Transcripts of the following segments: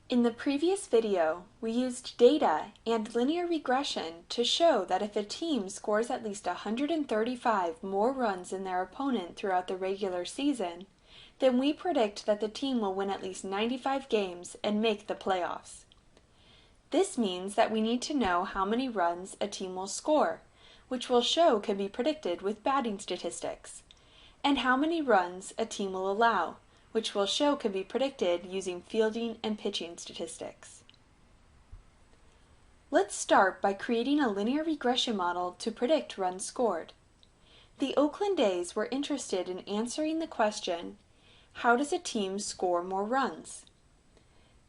In the previous video, we used data and linear regression to show that if a team scores at least 135 more runs than their opponent throughout the regular season, then we predict that the team will win at least 95 games and make the playoffs. This means that we need to know how many runs a team will score, which we'll show can be predicted with batting statistics, and how many runs a team will allow, which we'll show can be predicted using fielding and pitching statistics. Let's start by creating a linear regression model to predict runs scored. The Oakland A's were interested in answering the question, how does a team score more runs?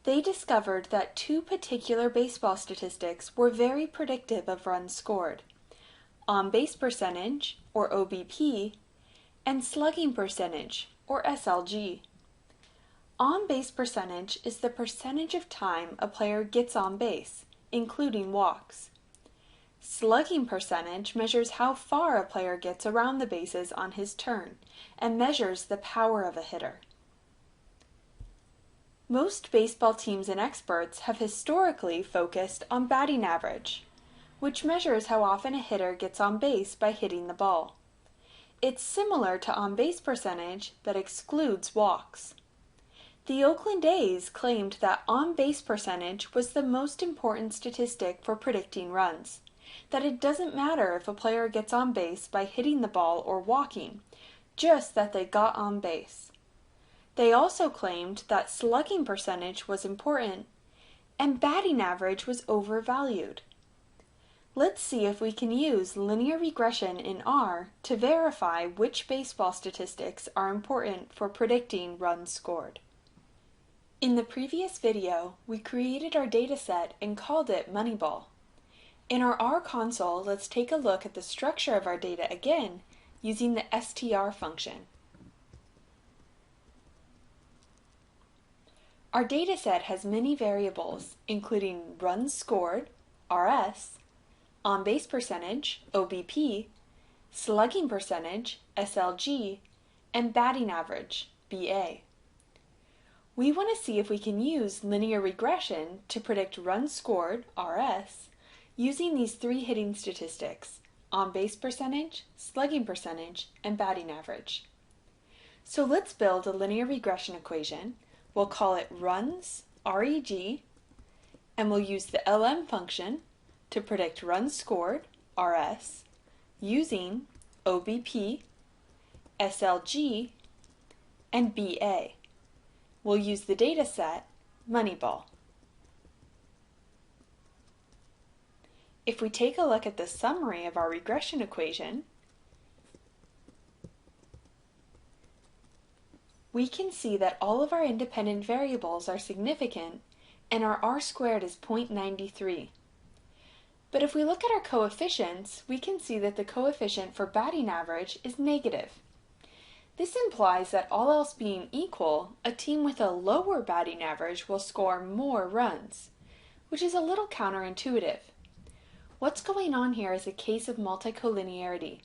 They discovered that two particular baseball statistics were very predictive of runs scored: on-base percentage, or OBP, and slugging percentage, or SLG. On-base percentage is the percentage of time a player gets on base, including walks. Slugging percentage measures how far a player gets around the bases on his turn and measures the power of a hitter. Most baseball teams and experts have historically focused on batting average, which measures how often a hitter gets on base by hitting the ball. It's similar to on-base percentage but excludes walks. The Oakland A's claimed that on-base percentage was the most important statistic for predicting runs, that it doesn't matter if a player gets on base by hitting the ball or walking, just that they got on base. They also claimed that slugging percentage was important, and batting average was overvalued. Let's see if we can use linear regression in R to verify which baseball statistics are important for predicting runs scored. In the previous video, we created our dataset and called it Moneyball. In our R console, let's take a look at the structure of our data again using the str function. Our dataset has many variables, including runs scored, RS, on-base percentage, OBP, slugging percentage, SLG, and batting average, BA. We want to see if we can use linear regression to predict runs scored, RS, using these three hitting statistics: on-base percentage, slugging percentage, and batting average. So let's build a linear regression equation. We'll call it runs, REG, and we'll use the LM function to predict runs scored, RS, using OBP, SLG, and BA. We'll use the dataset Moneyball. If we take a look at the summary of our regression equation, we can see that all of our independent variables are significant and our R squared is 0.93. But if we look at our coefficients, we can see that the coefficient for batting average is negative. This implies that all else being equal, a team with a lower batting average will score more runs, which is a little counterintuitive. What's going on here is a case of multicollinearity.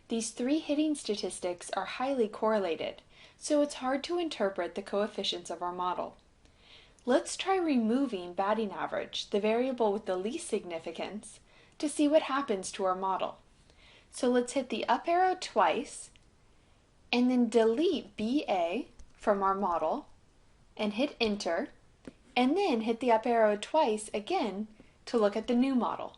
These three hitting statistics are highly correlated, so it's hard to interpret the coefficients of our model. Let's try removing batting average, the variable with the least significance, to see what happens to our model. So let's hit the up arrow twice, and then delete BA from our model, and hit enter, and then hit the up arrow twice again to look at the new model.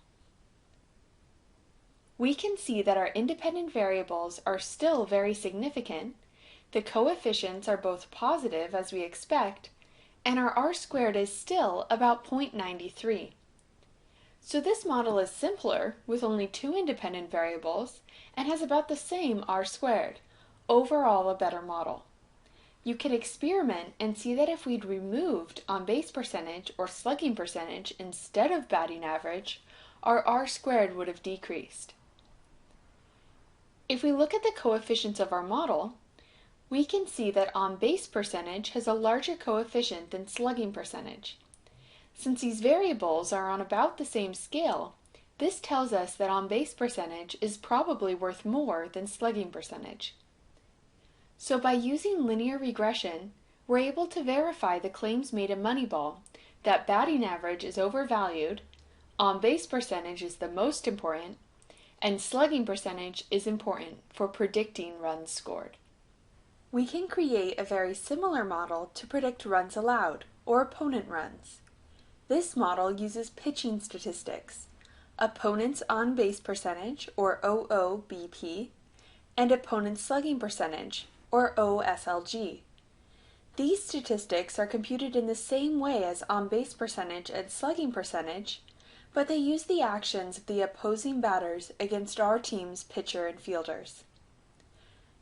We can see that our independent variables are still very significant, the coefficients are both positive as we expect, and our R squared is still about 0.93. So this model is simpler with only two independent variables and has about the same R squared. Overall, a better model. You can experiment and see that if we'd removed on-base percentage or slugging percentage instead of batting average, our R squared would have decreased. If we look at the coefficients of our model, we can see that on-base percentage has a larger coefficient than slugging percentage. Since these variables are on about the same scale, this tells us that on-base percentage is probably worth more than slugging percentage. So by using linear regression, we're able to verify the claims made in Moneyball that batting average is overvalued, on-base percentage is the most important, and slugging percentage is important for predicting runs scored. We can create a very similar model to predict runs allowed, or opponent runs. This model uses pitching statistics, opponent's on-base percentage, or OOBP, and opponent's slugging percentage, or OSLG. These statistics are computed in the same way as on-base percentage and slugging percentage, but they use the actions of the opposing batters against our team's pitcher and fielders.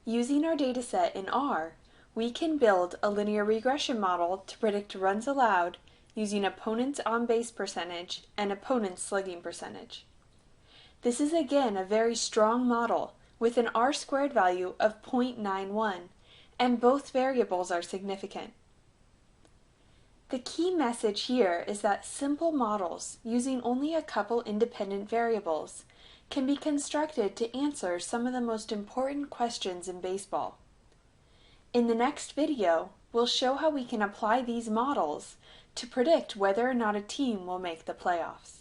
Using our dataset in R, we can build a linear regression model to predict runs allowed using opponent's on-base percentage and opponent's slugging percentage. This is again a very strong model with an R-squared value of 0.91, and both variables are significant. The key message here is that simple models using only a couple independent variables can be constructed to answer some of the most important questions in baseball. In the next video, we'll show how we can apply these models to predict whether or not a team will make the playoffs.